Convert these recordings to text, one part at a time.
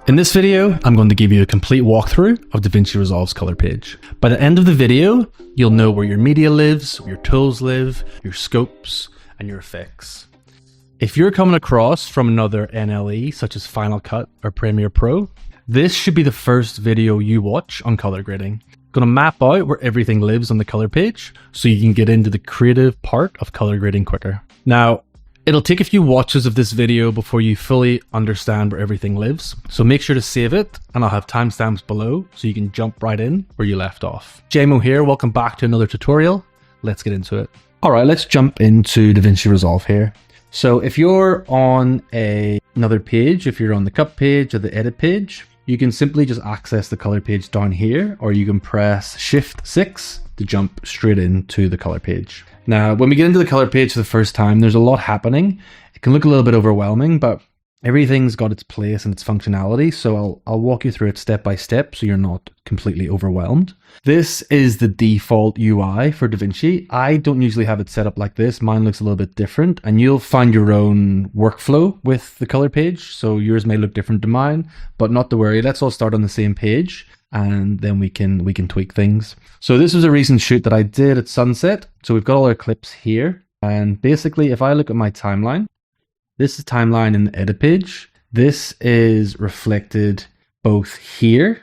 In this video, I'm going to give you a complete walkthrough of DaVinci Resolve's color page. By the end of the video, you'll know where your media lives, where your tools live, your scopes, and your effects. If you're coming across from another NLE, such as Final Cut or Premiere Pro, this should be the first video you watch on color grading. I'm going to map out where everything lives on the color page, so you can get into the creative part of color grading quicker. Now, it'll take a few watches of this video before you fully understand where everything lives, so make sure to save it, and I'll have timestamps below so you can jump right in where you left off. JMO here, welcome back to another tutorial. Let's get into it. Alright, let's jump into DaVinci Resolve here. So if you're on another page, if you're on the cut page or the edit page, you can simply just access the color page down here, or you can press Shift 6 to jump straight into the color page. Now, when we get into the color page for the first time, there's a lot happening. It can look a little bit overwhelming, but everything's got its place and its functionality. So I'll walk you through it step by step so you're not completely overwhelmed. This is the default UI for DaVinci. I don't usually have it set up like this. Mine looks a little bit different, and you'll find your own workflow with the color page. So yours may look different to mine, but not to worry. Let's all start on the same page, and then we can tweak things. So this was a recent shoot that I did at sunset. So we've got all our clips here. And basically, if I look at my timeline, this is timeline in the edit page. This is reflected both here,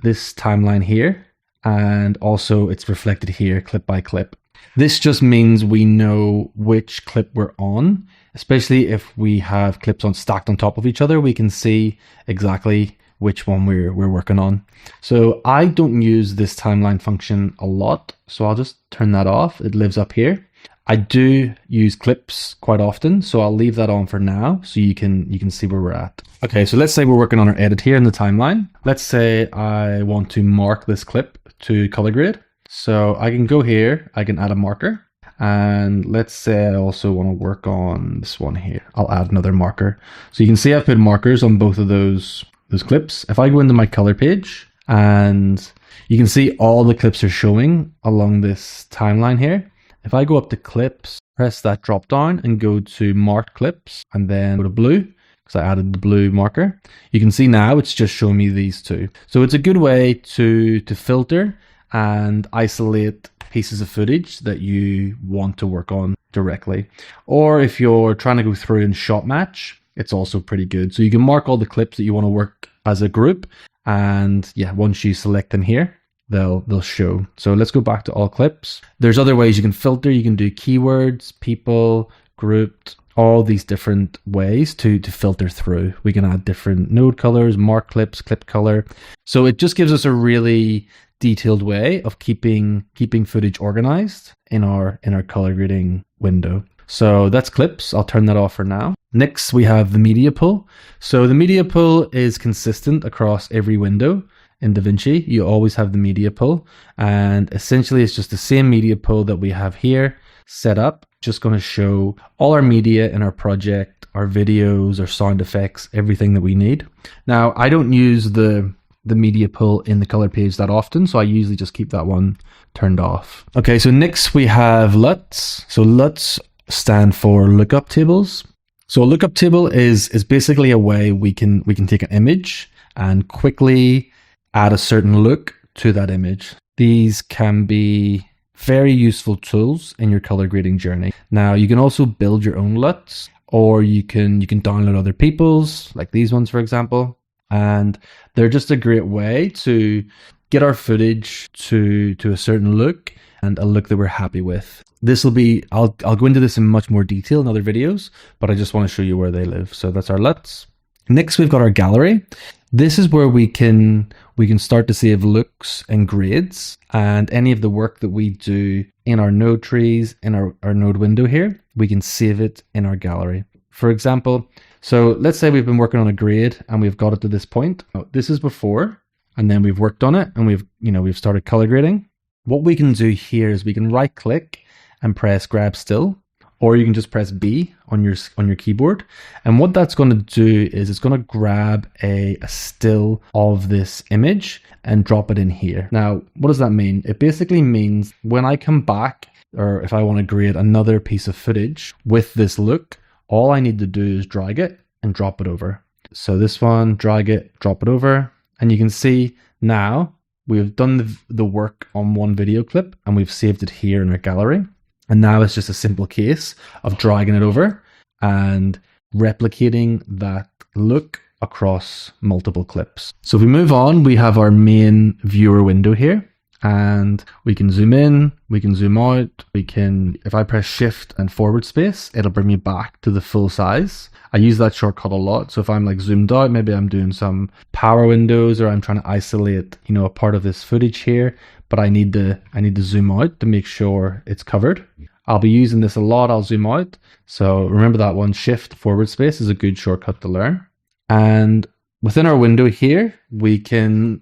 this timeline here, and also it's reflected here clip by clip. This just means we know which clip we're on, especially if we have clips stacked on top of each other. We can see exactly which one we're working on. So I don't use this timeline function a lot, so I'll just turn that off. It lives up here. I do use clips quite often, so I'll leave that on for now so you can see where we're at. Okay, so let's say we're working on our edit here in the timeline. Let's say I want to mark this clip to color grade. So I can go here, I can add a marker, and let's say I also want to work on this one here. I'll add another marker. So you can see I've put markers on both of those clips. If I go into my color page, and you can see all the clips are showing along this timeline here. If I go up to clips, press that drop down and go to marked clips, and then go to blue, because I added the blue marker, you can see now it's just showing me these two. So it's a good way to filter and isolate pieces of footage that you want to work on directly. Or if you're trying to go through and shot match, it's also pretty good. So you can mark all the clips that you want to work as a group, and yeah, once you select them here, they'll show. So let's go back to all clips. There's other ways you can filter. You can do keywords, people, grouped, all these different ways to filter through. We can add different node colors, mark clips, clip color. So it just gives us a really detailed way of keeping footage organized in our color grading window. So that's clips. I'll turn that off for now. Next, we have the media pool. So the media pool is consistent across every window. In DaVinci, you always have the media pool, and essentially it's just the same media pool that we have here set up. Just going to show all our media in our project, our videos, our sound effects, everything that we need. Now, I don't use the media pool in the color page that often, so I usually just keep that one turned off. Okay, so next we have LUTs. So LUTs stand for lookup tables. So a lookup table is basically a way we can take an image and quickly add a certain look to that image. These can be very useful tools in your color grading journey. Now, you can also build your own LUTs, or you can download other people's, like these ones, for example. And they're just a great way to get our footage to a certain look, and a look that we're happy with. This will be, I'll go into this in much more detail in other videos, but I just want to show you where they live. So that's our LUTs. Next, we've got our gallery. This is where we can start to save looks and grades, and any of the work that we do in our node trees, in our node window here, we can save it in our gallery. For example, so let's say we've been working on a grade and we've got it to this point. This is before, and then we've worked on it and we've started color grading. What we can do here is we can right click and press grab still, or you can just press B on your keyboard. And what that's going to do is it's going to grab a still of this image and drop it in here. Now, what does that mean? It basically means when I come back, or if I want to grade another piece of footage with this look, all I need to do is drag it and drop it over. So this one, drag it, drop it over, and you can see now we've done the work on one video clip and we've saved it here in our gallery. And now it's just a simple case of dragging it over and replicating that look across multiple clips. So if we move on, we have our main viewer window here, and we can zoom in, we can zoom out, if I press shift and forward space, it'll bring me back to the full size. I use that shortcut a lot. So if I'm like zoomed out, maybe I'm doing some power windows or I'm trying to isolate, a part of this footage here, but I need to zoom out to make sure it's covered. I'll be using this a lot. I'll zoom out. So remember that one, shift forward space is a good shortcut to learn. And within our window here, we can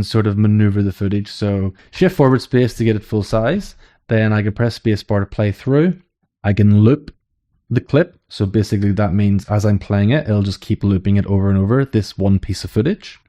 sort of maneuver the footage. So shift forward space to get it full size. Then I can press spacebar to play through. I can loop the clip. So basically that means as I'm playing it, it'll just keep looping it over and over, this one piece of footage.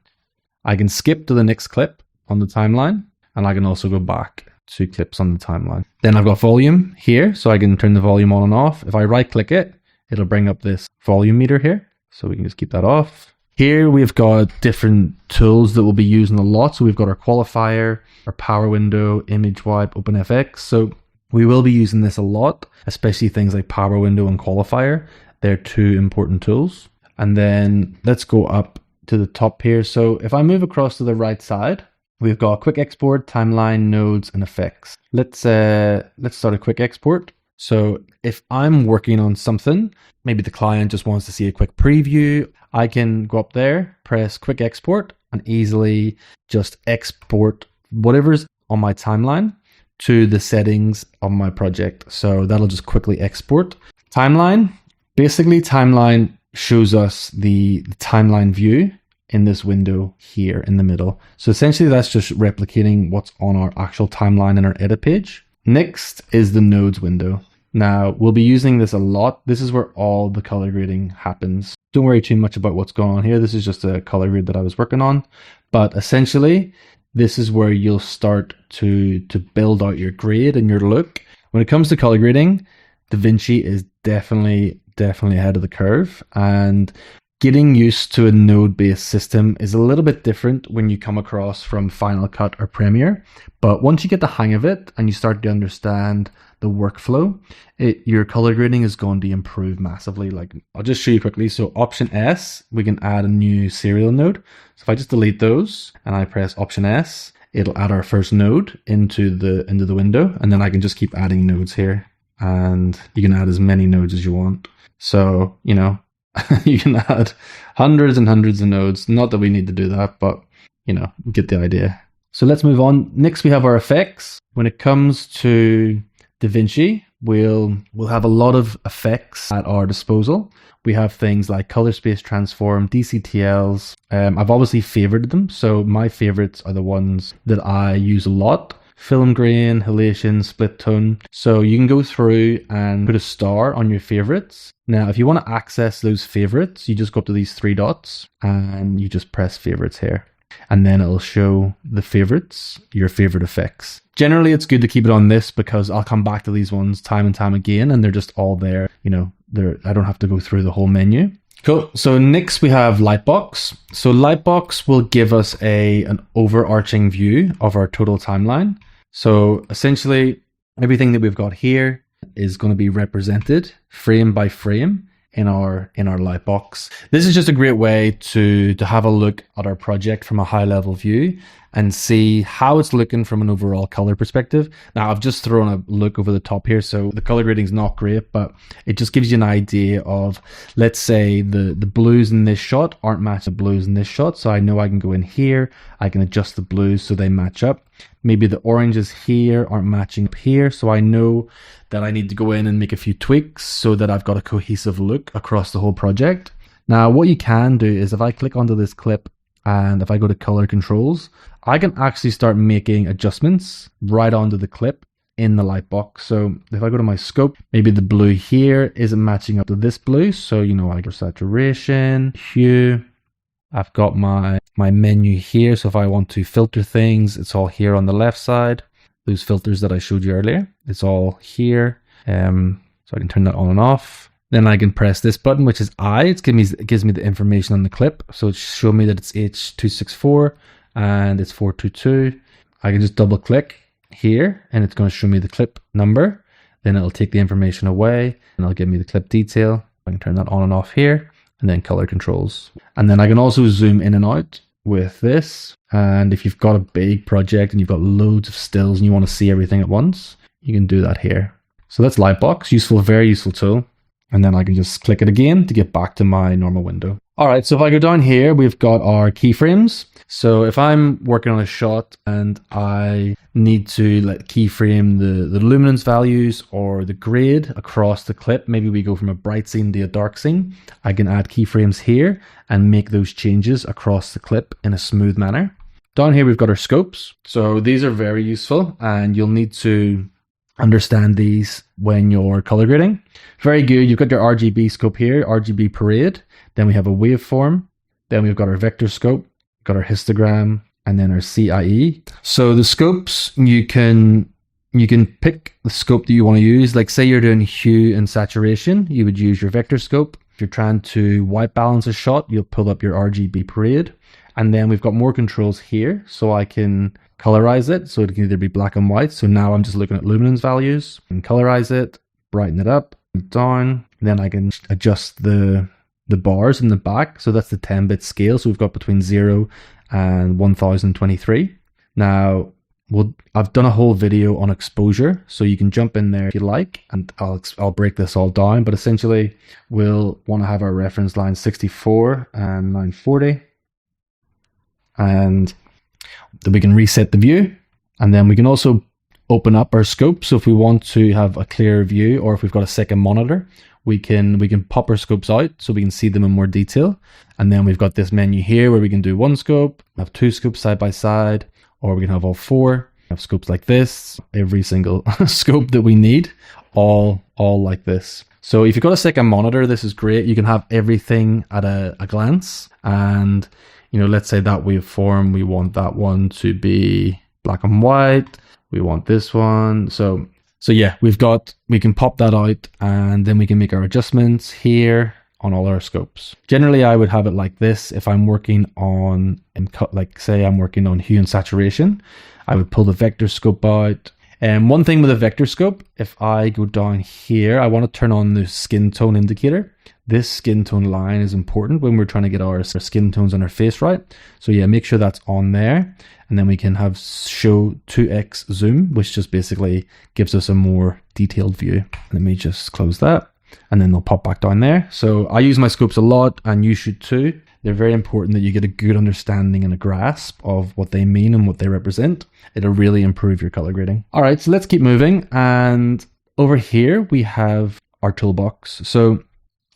I can skip to the next clip on the timeline, and I can also go back 2 clips on the timeline. Then I've got volume here, so I can turn the volume on and off. If I right click it, it'll bring up this volume meter here. So we can just keep that off. Here we've got different tools that we'll be using a lot. So we've got our qualifier, our power window, image wipe, OpenFX. So we will be using this a lot, especially things like power window and qualifier. They're 2 important tools. And then let's go up to the top here. So if I move across to the right side, we've got quick export, timeline, nodes, and effects. Let's start a quick export. So if I'm working on something, maybe the client just wants to see a quick preview, I can go up there, press quick export, and easily just export whatever's on my timeline to the settings of my project. So that'll just quickly export. Timeline, basically timeline shows us the timeline view in this window here in the middle. So essentially that's just replicating what's on our actual timeline in our edit page. Next is the nodes window. Now we'll be using this a lot. This is where all the color grading happens. Don't worry too much about what's going on here. This is just a color grade that I was working on. But essentially, this is where you'll start to build out your grade and your look. When it comes to color grading, DaVinci is definitely ahead of the curve. And getting used to a node-based system is a little bit different when you come across from Final Cut or Premiere. But once you get the hang of it and you start to understand the workflow, your color grading is going to improve massively. Like I'll just show you quickly. So Option S, we can add a new serial node. So if I just delete those and I press Option S, it'll add our first node into the window, and then I can just keep adding nodes here, and you can add as many nodes as you want. So you can add hundreds and hundreds of nodes. Not that we need to do that, but get the idea. So let's move on. Next we have our effects. When it comes to DaVinci, we'll have a lot of effects at our disposal. We have things like color space transform, DCTLs. I've obviously favorited them. So my favorites are the ones that I use a lot. Film grain, halation, split tone. So you can go through and put a star on your favorites. Now, if you want to access those favorites, you just go up to these 3 dots and you just press favorites here. And then it'll show the favorites, your favorite effects. Generally, it's good to keep it on this because I'll come back to these ones time and time again, and they're just all there. I don't have to go through the whole menu. Cool. So next we have Lightbox. So Lightbox will give us an overarching view of our total timeline. So essentially, everything that we've got here is going to be represented frame by frame in our Lightbox. This is just a great way to have a look at our project from a high level view and see how it's looking from an overall color perspective. Now I've just thrown a look over the top here, so the color grading is not great, but it just gives you an idea of, let's say the blues in this shot aren't matching the blues in this shot. So I know I can go in here, I can adjust the blues so they match up. Maybe the oranges here aren't matching up here, so I know that I need to go in and make a few tweaks so that I've got a cohesive look across the whole project. Now what you can do is if I click onto this clip and if I go to color controls, I can actually start making adjustments right onto the clip in the Lightbox. So if I go to my scope, maybe the blue here isn't matching up to this blue, so I go saturation, hue. I've got my menu here, so if I want to filter things, it's all here on the left side. Those filters that I showed you earlier, it's all here. So I can turn that on and off. Then I can press this button, which is I. It gives me the information on the clip. So it's showing me that it's H264 and it's 422. I can just double click here and it's going to show me the clip number. Then it'll take the information away and it'll give me the clip detail. I can turn that on and off here, and then color controls. And then I can also zoom in and out with this. And if you've got a big project and you've got loads of stills and you want to see everything at once, you can do that here. So that's Lightbox, useful, very useful tool. And then I can just click it again to get back to my normal window. All right, so if I go down here, we've got our keyframes. So if I'm working on a shot and I need to keyframe the luminance values or the grade across the clip, maybe we go from a bright scene to a dark scene, I can add keyframes here and make those changes across the clip in a smooth manner. Down here, we've got our scopes. So these are very useful and you'll need to understand these when you're color grading. Very good. You've got your RGB scope here, RGB parade. Then we have a waveform. Then we've got our vector scope, got our histogram, and then our CIE. So the scopes, you can pick the scope that you want to use. Like say you're doing hue and saturation, you would use your vector scope. If you're trying to white balance a shot, you'll pull up your RGB parade. And then we've got more controls here. So I can colorize it. So it can either be black and white. So now I'm just looking at luminance values and colorize it, brighten it up, down. Then I can adjust the bars in the back. So that's the 10-bit scale. So we've got between 0 and 1023. Now, I've done a whole video on exposure. So you can jump in there if you like, and I'll break this all down. But essentially, we'll want to have our reference line 64 and 940. And then we can reset the view, and then we can also open up our scope. So if we want to have a clearer view, or if we've got a second monitor, we can pop our scopes out so we can see them in more detail. And then we've got this menu here where we can do one scope, have two scopes side by side, or we can have all four. We have scopes like this, every single scope that we need, all like this. So if you've got a second monitor, this is great. You can have everything at a glance. And let's say that waveform, we want that one to be black and white. We want this one. So yeah, we can pop that out, and then we can make our adjustments here on all our scopes. Generally, I would have it like this. If I'm working on, like say I'm working on hue and saturation, I would pull the vector scope out. And one thing with a vector scope, if I go down here, I want to turn on the skin tone indicator. This skin tone line is important when we're trying to get our skin tones on our face right. So yeah, make sure that's on there. And then we can have show 2x zoom, which just basically gives us a more detailed view. Let me just close that, and then they'll pop back down there. So I use my scopes a lot, and you should too. They're very important that you get a good understanding and a grasp of what they mean and what they represent. It'll really improve your color grading. All right, so let's keep moving. And over here, we have our toolbox. So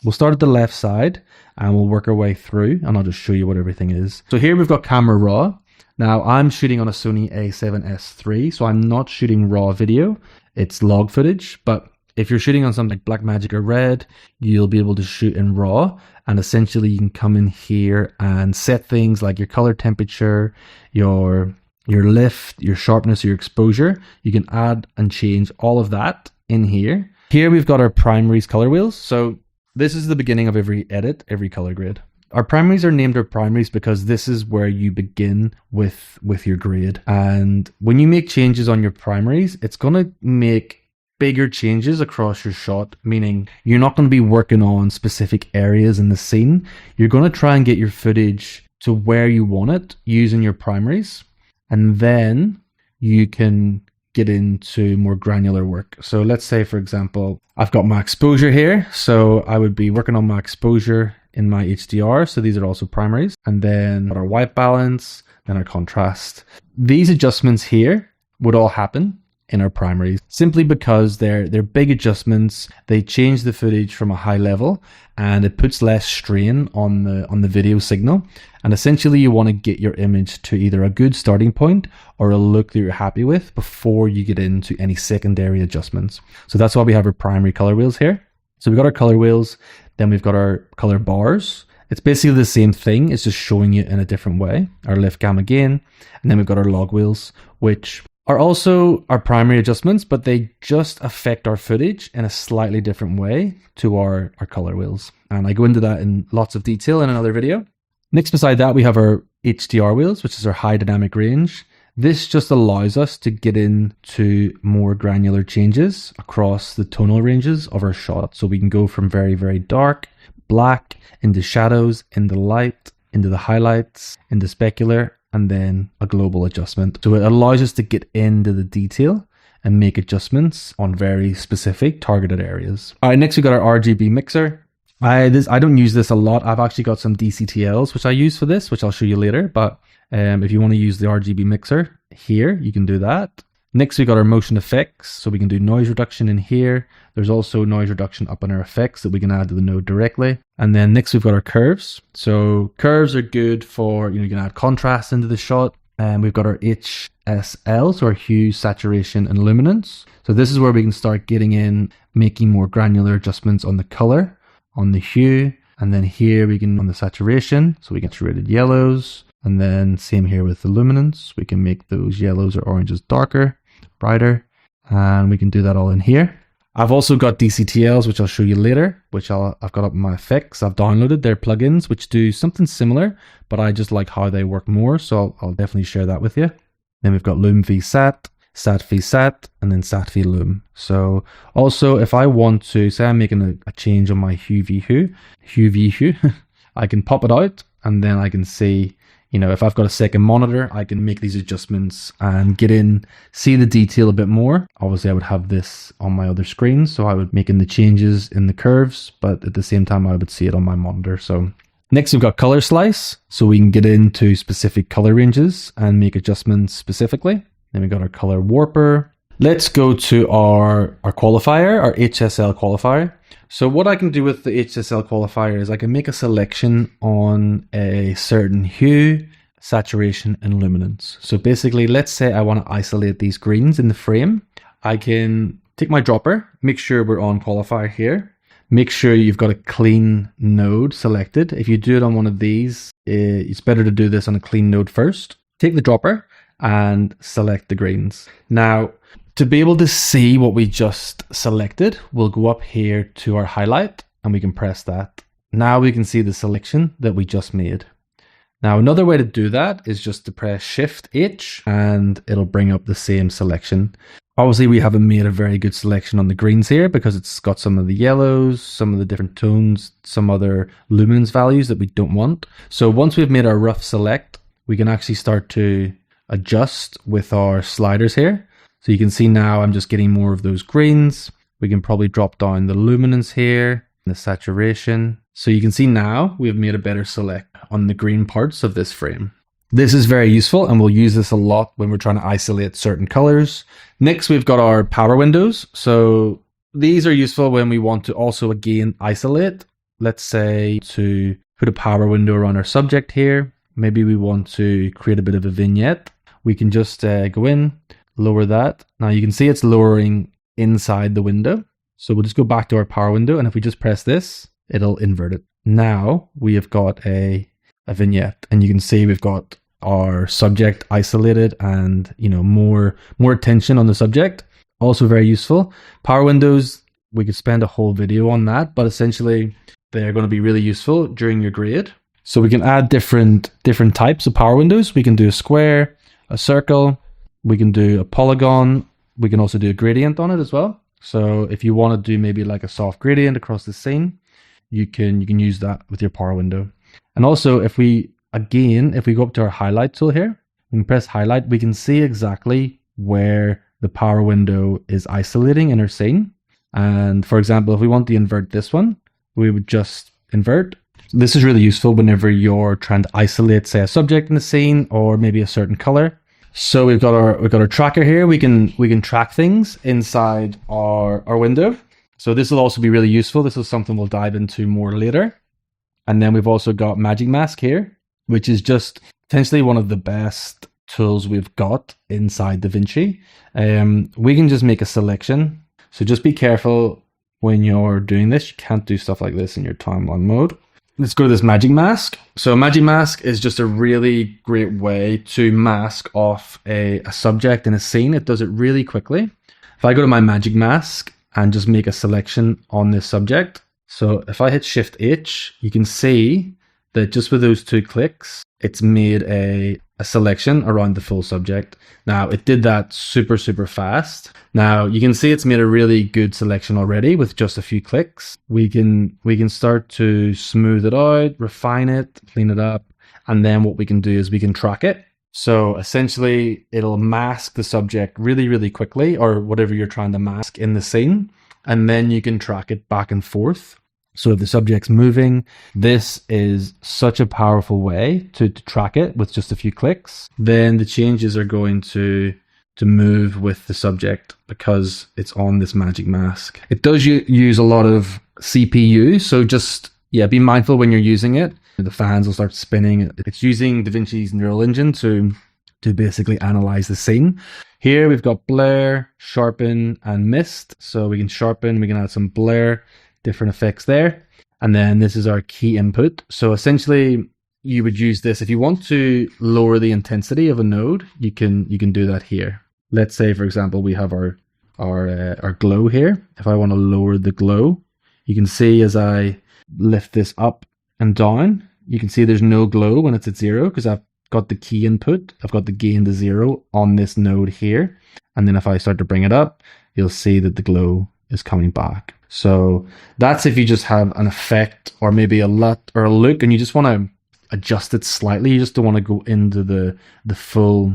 we'll start at the left side and we'll work our way through, and I'll just show you what everything is. So here we've got camera raw. Now I'm shooting on a Sony a7S III, so I'm not shooting raw video. It's log footage, but if you're shooting on something like Blackmagic or Red, you'll be able to shoot in RAW, and essentially you can come in here and set things like your color temperature, your lift, your sharpness, your exposure. You can add and change all of that in here. Here we've got our primaries color wheels. So this is the beginning of every edit, every color grade. Our primaries are named our primaries because this is where you begin with your grade. And when you make changes on your primaries, it's going to make bigger changes across your shot, meaning you're not going to be working on specific areas in the scene. You're going to try and get your footage to where you want it using your primaries, and then you can get into more granular work. So let's say, for example, I've got my exposure here, so I would be working on my exposure in my HDR. So these are also primaries, and then our white balance, then our contrast. These adjustments here would all happen in our primaries simply because they're big adjustments. They change the footage from a high level, and it puts less strain on the video signal. And essentially you want to get your image to either a good starting point or a look that you're happy with before you get into any secondary adjustments. So that's why we have our primary color wheels here. So we've got our color wheels, then we've got our color bars. It's basically the same thing, it's just showing you in a different way. Our lift, gamma, gain, and then we've got our log wheels, which are also our primary adjustments, but they just affect our footage in a slightly different way to our color wheels. And I go into that in lots of detail in another video. Next beside that, we have our HDR wheels, which is our high dynamic range. This just allows us to get into more granular changes across the tonal ranges of our shot. So we can go from very, very dark, black, into shadows, into light, into the highlights, into specular, and then a global adjustment. So it allows us to get into the detail and make adjustments on very specific targeted areas. All right, next we got our RGB mixer. I don't use this a lot. I've actually got some DCTLs which I use for this, which I'll show you later. But if you want to use the RGB mixer here, you can do that. Next we got our motion effects, so we can do noise reduction in here. There's also noise reduction up in our effects that we can add to the node directly. And then next we've got our curves. So curves are good for, you can add contrast into the shot. And we've got our HSL, so our hue, saturation, and luminance. So this is where we can start getting in, making more granular adjustments on the color, on the hue, and then here we can on the saturation, so we get saturated yellows. And then same here with the luminance, we can make those yellows or oranges darker, brighter, and we can do that all in here. I've also got DCTLs, which I'll show you later, which I've got up in my effects. I've downloaded their plugins, which do something similar, but I just like how they work more, so I'll definitely share that with you. Then we've got Loom v Sat, Sat v Sat, and then Sat v Loom. So also, if I want to, say I'm making a change on my hue v hue, I can pop it out, and then I can see, if I've got a second monitor, I can make these adjustments and get in, see the detail a bit more. Obviously, I would have this on my other screen, so I would make in the changes in the curves, but at the same time, I would see it on my monitor. So next, we've got color slice, so we can get into specific color ranges and make adjustments specifically. Then we got our color warper. Let's go to our qualifier, our HSL qualifier. So what I can do with the HSL qualifier is I can make a selection on a certain hue, saturation, and luminance. So basically, let's say I want to isolate these greens in the frame. I can take my dropper, make sure we're on qualifier here. Make sure you've got a clean node selected. If you do it on one of these, it's better to do this on a clean node first. Take the dropper and select the greens. Now, to be able to see what we just selected, we'll go up here to our highlight and we can press that. Now we can see the selection that we just made. Now, another way to do that is just to press Shift H and it'll bring up the same selection. Obviously, we haven't made a very good selection on the greens here because it's got some of the yellows, some of the different tones, some other luminance values that we don't want. So once we've made our rough select, we can actually start to adjust with our sliders here. So you can see now I'm just getting more of those greens. We can probably drop down the luminance here, the saturation. So you can see now we've made a better select on the green parts of this frame. This is very useful and we'll use this a lot when we're trying to isolate certain colors. Next, we've got our power windows. So these are useful when we want to also again isolate. Let's say to put a power window around our subject here. Maybe we want to create a bit of a vignette. We can just go in, lower that. Now you can see it's lowering inside the window. So we'll just go back to our power window, and if we just press this, it'll invert it. Now we have got a vignette, and you can see we've got our subject isolated and more attention on the subject. Also very useful. Power windows, we could spend a whole video on that, but essentially they're going to be really useful during your grade. So we can add different types of power windows. We can do a square, a circle, we can do a polygon, we can also do a gradient on it as well. So if you want to do maybe like a soft gradient across the scene, you can use that with your power window. And also if we go up to our highlight tool here, we can press highlight, we can see exactly where the power window is isolating in our scene. And for example, if we want to invert this one, we would just invert. This is really useful whenever you're trying to isolate, say, a subject in the scene or maybe a certain color. So we've got our tracker here. We can track things inside our window. So this will also be really useful. This is something we'll dive into more later. And then we've also got Magic Mask here, which is just potentially one of the best tools we've got inside DaVinci. We can just make a selection. So just be careful when you're doing this. You can't do stuff like this in your timeline mode. let's go to this magic mask. So magic mask is just a really great way to mask off a subject in a scene. It does it really quickly. If I go to my magic mask and just make a selection on this subject. So if I hit Shift H, you can see that just with those 2 clicks, it's made a selection around the full subject. Now it did that super fast. Now you can see it's made a really good selection already with just a few clicks. We can start to smooth it out, refine it, clean it up, and then what we can do is we can track it. So essentially it'll mask the subject really quickly, or whatever you're trying to mask in the scene, and then you can track it back and forth. So if the subject's moving, this is such a powerful way to track it with just a few clicks. Then the changes are going to move with the subject because it's on this magic mask. It does use a lot of CPU, so just, be mindful when you're using it. The fans will start spinning. It's using DaVinci's neural engine to basically analyze the scene. Here we've got blur, sharpen, and mist. So we can sharpen, we can add some blur, different effects there. And then this is our key input. So essentially you would use this if you want to lower the intensity of a node. You can do that here. Let's say, for example, we have our glow here. If I want to lower the glow, you can see as I lift this up and down, you can see there's no glow when it's at 0 because I've got the key input. I've got the gain to 0 on this node here. And then if I start to bring it up, you'll see that the glow is coming back. So that's if you just have an effect or maybe a LUT or a look and you just want to adjust it slightly. You just don't want to go into the full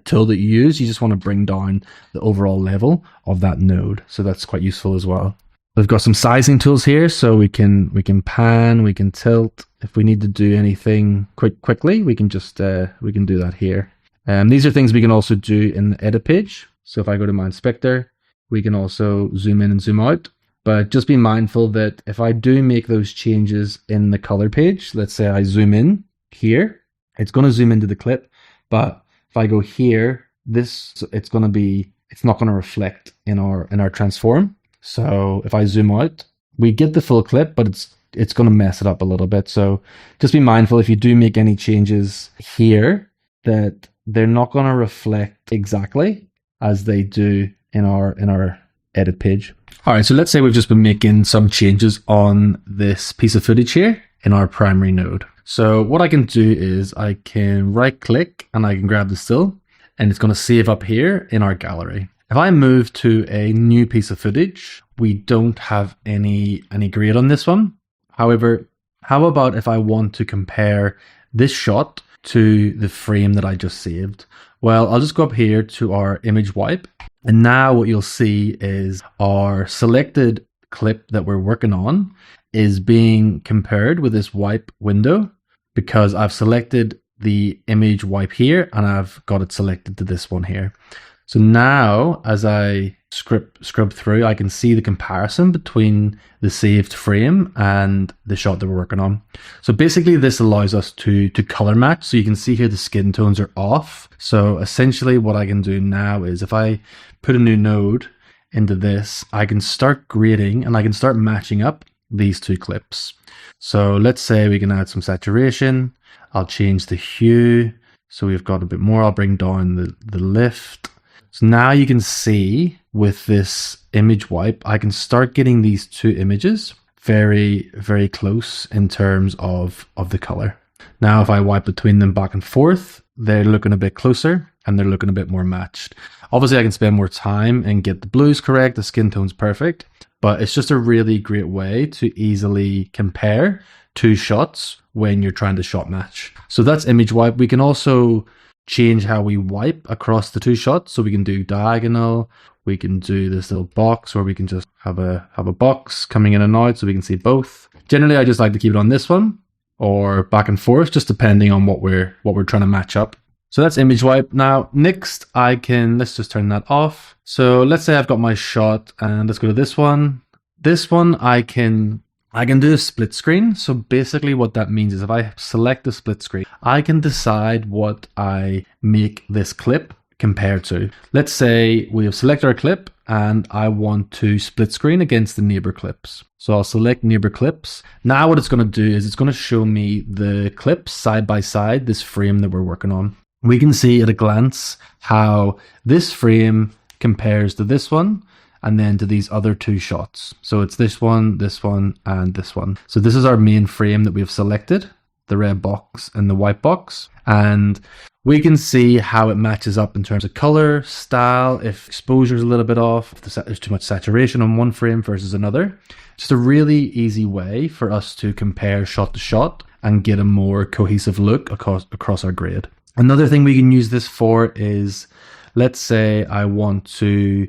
tool that you use. You just want to bring down the overall level of that node. So that's quite useful as well. We've got some sizing tools here, so we can pan, we can tilt. If we need to do anything quickly, we can just we can do that here. These are things we can also do in the edit page. So if I go to my inspector, we can also zoom in and zoom out. But just be mindful that if I do make those changes in the color page, let's say I zoom in here, it's going to zoom into the clip. But if I go here, it's not going to reflect in our transform. So if I zoom out, we get the full clip, but it's going to mess it up a little bit. So just be mindful if you do make any changes here that they're not going to reflect exactly as they do in our edit page. All right, so let's say we've just been making some changes on this piece of footage here in our primary node. So what I can do is I can right click and I can grab the still and it's going to save up here in our gallery. If I move to a new piece of footage, we don't have any grade on this one. However, how about if I want to compare this shot to the frame that I just saved? Well, I'll just go up here to our image wipe. And now what you'll see is our selected clip that we're working on is being compared with this wipe window because I've selected the image wipe here and I've got it selected to this one here. So now as I scrub through, I can see the comparison between the saved frame and the shot that we're working on. So basically this allows us to color match. So you can see here the skin tones are off. So essentially what I can do now is if I put a new node into this, I can start grading and I can start matching up these two clips. So let's say we can add some saturation. I'll change the hue. So we've got a bit more. I'll bring down the lift. So now you can see with this image wipe, I can start getting these two images very, very close in terms of the color. Now, if I wipe between them back and forth, they're looking a bit closer and they're looking a bit more matched. Obviously, I can spend more time and get the blues correct, the skin tone's perfect, but it's just a really great way to easily compare two shots when you're trying to shot match. So that's image wipe. We can also change how we wipe across the two shots. So we can do diagonal. We can do this little box where we can just have a box coming in and out so we can see both. Generally, I just like to keep it on this one or back and forth, just depending on what we're trying to match up. So that's image wipe. Now, next let's just turn that off. So let's say I've got my shot and let's go to this one. This one, I can do a split screen. So basically what that means is if I select the split screen, I can decide what I make this clip compare to. Let's say we have selected our clip and I want to split screen against the neighbor clips. So I'll select neighbor clips. Now what it's going to do is it's going to show me the clips side by side, this frame that we're working on. We can see at a glance how this frame compares to this one and then to these other two shots. So it's this one, and this one. So this is our main frame that we've selected, the red box and the white box. And we can see how it matches up in terms of color, style, if exposure is a little bit off, if there's too much saturation on one frame versus another. Just a really easy way for us to compare shot to shot and get a more cohesive look across our grade. Another thing we can use this for is, let's say I want to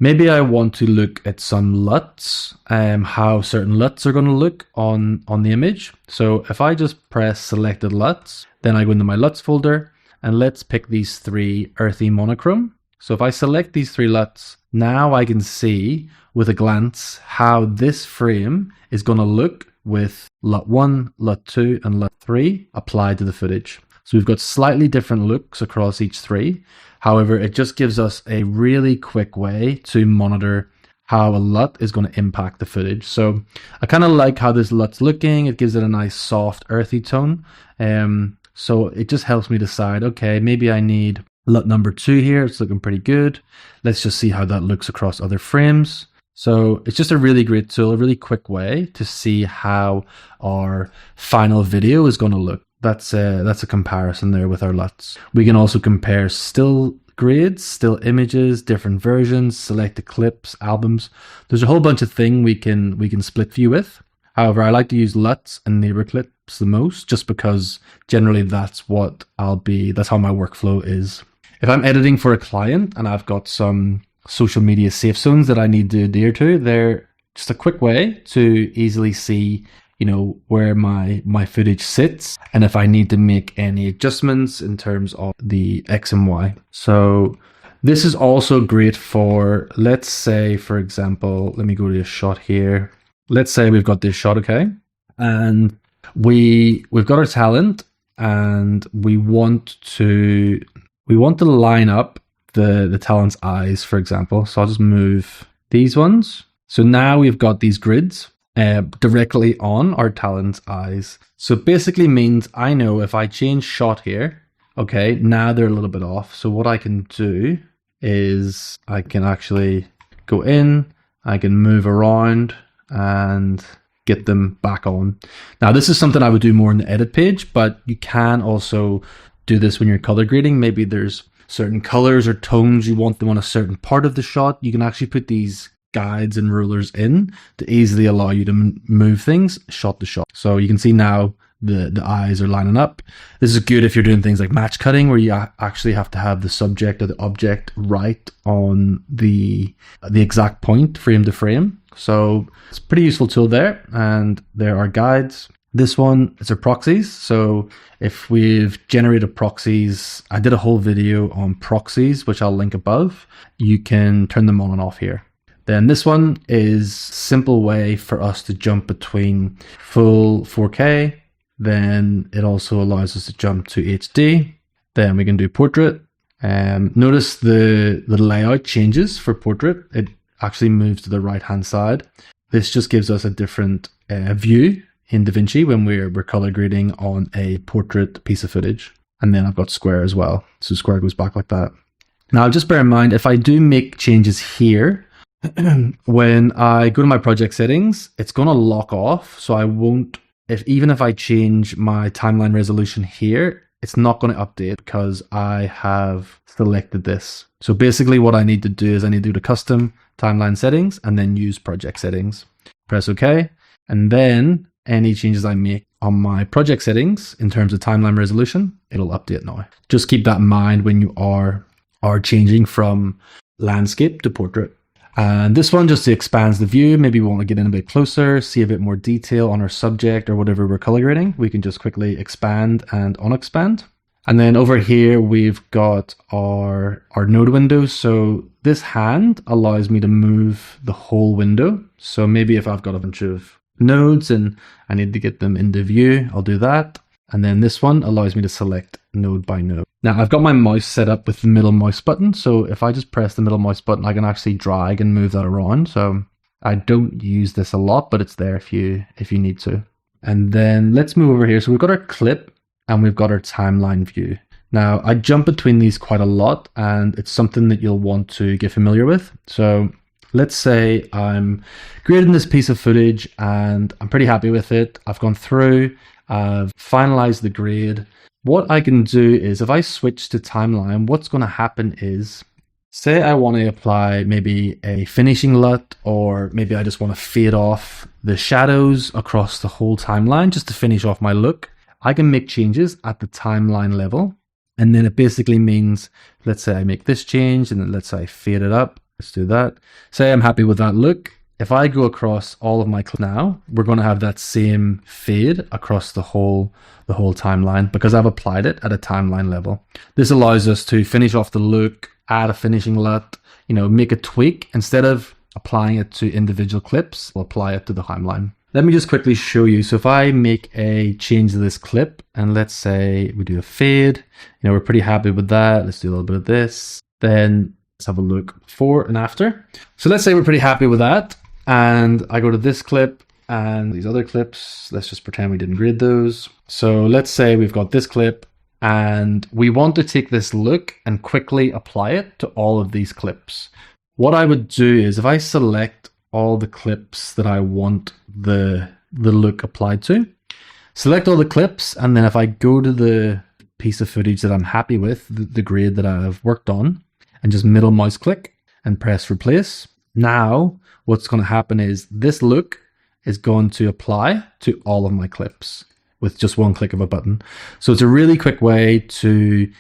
look at some LUTs, how certain LUTs are going to look on the image. So if I just press selected LUTs, then I go into my LUTs folder and let's pick these 3 earthy monochrome. So if I select these 3 LUTs, now I can see with a glance how this frame is going to look with LUT 1, LUT 2 and LUT 3 applied to the footage. So we've got slightly different looks across each 3. However, it just gives us a really quick way to monitor how a LUT is going to impact the footage. So I kind of like how this LUT's looking. It gives it a nice soft earthy tone. So it just helps me decide, okay, maybe I need LUT number 2 here. It's looking pretty good. Let's just see how that looks across other frames. So it's just a really great tool, a really quick way to see how our final video is going to look. That's a comparison there with our LUTs. We can also compare still grades, still images, different versions, selected clips, albums. There's a whole bunch of things we can split view with. However, I like to use LUTs and neighbor clips the most, just because generally that's how my workflow is. If I'm editing for a client and I've got some social media safe zones that I need to adhere to, they're just a quick way to easily see, where my footage sits and if I need to make any adjustments in terms of the X and Y. So this is also great for, let's say, for example, let me go to a shot here. Let's say we've got this shot, okay? And we've got our talent and we want to line up the talent's eyes, for example. So I'll just move these ones. So now we've got these grids directly on our talent's eyes. So it basically means I know if I change shot here, okay, now they're a little bit off. So what I can do is I can actually go in, I can move around and get them back on. Now this is something I would do more in the edit page, but you can also do this when you're color grading. Maybe there's certain colors or tones you want them on a certain part of the shot. You can actually put these guides and rulers in to easily allow you to move things shot to shot. So you can see now the eyes are lining up. This is good if you're doing things like match cutting, where you actually have to have the subject or the object right on the exact point, frame to frame. So it's a pretty useful tool there. And there are guides. This one is our proxies. So if we've generated proxies, I did a whole video on proxies, which I'll link above. You can turn them on and off here. Then this one is a simple way for us to jump between full 4K. Then it also allows us to jump to HD. Then we can do portrait. Notice the layout changes for portrait. It actually moves to the right hand side. This just gives us a different view in DaVinci when we're color grading on a portrait piece of footage. And then I've got square as well. So square goes back like that. Now just bear in mind, if I do make changes here, when I go to my project settings, it's going to lock off. So I won't, even if I change my timeline resolution here, it's not going to update because I have selected this. So basically what I need to do is I need to do the custom timeline settings and then use project settings. Press OK. And then any changes I make on my project settings in terms of timeline resolution, it'll update now. Just keep that in mind when you are changing from landscape to portrait. And this one just expands the view. Maybe we want to get in a bit closer, see a bit more detail on our subject or whatever we're color grading. We can just quickly expand and unexpand. And then over here, we've got our node window. So this hand allows me to move the whole window. So maybe if I've got a bunch of nodes and I need to get them into view, I'll do that. And then this one allows me to select node by node. Now I've got my mouse set up with the middle mouse button, so if I just press the middle mouse button, I can actually drag and move that around. So I don't use this a lot, but it's there if you need to. And then let's move over here. So we've got our clip and we've got our timeline view. Now I jump between these quite a lot, and it's something that you'll want to get familiar with. So let's say I'm grading this piece of footage and I'm pretty happy with it. I've gone through, I've finalized the grade. What I can do is if I switch to timeline, what's going to happen is, say I want to apply maybe a finishing LUT, or maybe I just want to fade off the shadows across the whole timeline just to finish off my look. I can make changes at the timeline level. And then it basically means, let's say I make this change and then let's say I fade it up. Let's do that. Say I'm happy with that look. If I go across all of my clips now, we're going to have that same fade across the whole timeline because I've applied it at a timeline level. This allows us to finish off the look, add a finishing LUT, make a tweak. Instead of applying it to individual clips, we'll apply it to the timeline. Let me just quickly show you. So if I make a change to this clip and let's say we do a fade, we're pretty happy with that. Let's do a little bit of this. Then let's have a look before and after. So let's say we're pretty happy with that. And I go to this clip and these other clips. Let's just pretend we didn't grade those. So let's say we've got this clip and we want to take this look and quickly apply it to all of these clips. What I would do is if I select all the clips that I want the look applied to, select all the clips, and then if I go to the piece of footage that I'm happy with, the grade that I've worked on, and just middle mouse click and press replace, now what's going to happen is this look is going to apply to all of my clips with just one click of a button. So it's a really quick way to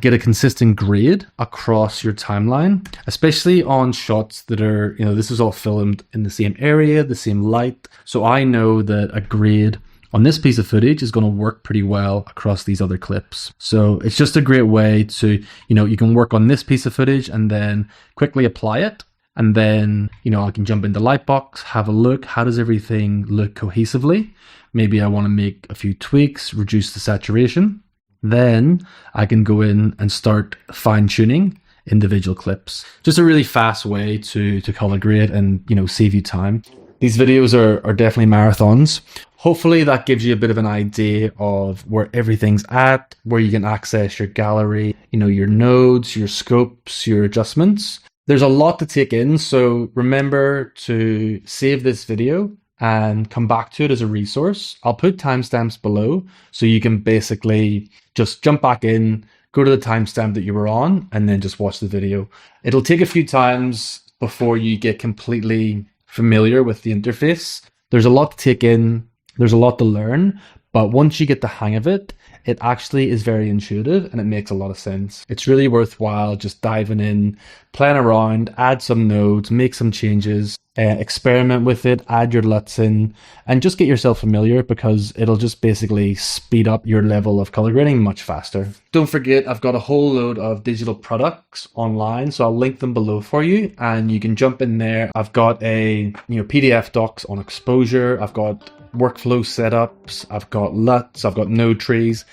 get a consistent grade across your timeline, especially on shots that are, this is all filmed in the same area, the same light. So I know that a grade on this piece of footage is going to work pretty well across these other clips. So it's just a great way to, you can work on this piece of footage and then quickly apply it. And then, I can jump into Lightbox, have a look. How does everything look cohesively? Maybe I want to make a few tweaks, reduce the saturation. Then I can go in and start fine-tuning individual clips. Just a really fast way to color grade and save you time. These videos are definitely marathons. Hopefully that gives you a bit of an idea of where everything's at, where you can access your gallery, your nodes, your scopes, your adjustments. There's a lot to take in, so remember to save this video and come back to it as a resource. I'll put timestamps below so you can basically just jump back in, go to the timestamp that you were on, and then just watch the video. It'll take a few times before you get completely familiar with the interface. There's a lot to take in, there's a lot to learn, but once you get the hang of it, it actually is very intuitive and it makes a lot of sense. It's really worthwhile just diving in, playing around, add some nodes, make some changes, experiment with it, add your LUTs in, and just get yourself familiar because it'll just basically speed up your level of color grading much faster. Don't forget, I've got a whole load of digital products online, so I'll link them below for you and you can jump in there. I've got a PDF docs on exposure, I've got workflow setups, I've got LUTs, I've got node trees,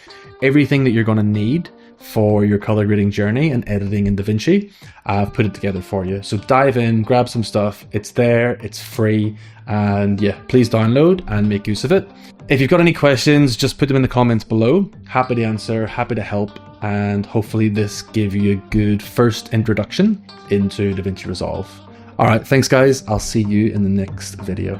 everything that you're going to need for your color grading journey and editing in DaVinci. I've put it together for you. So dive in, grab some stuff. It's there, it's free, and yeah, please download and make use of it. If you've got any questions, just put them in the comments below. Happy to answer, happy to help, and hopefully this gave you a good first introduction into DaVinci Resolve. All right, thanks guys. I'll see you in the next video.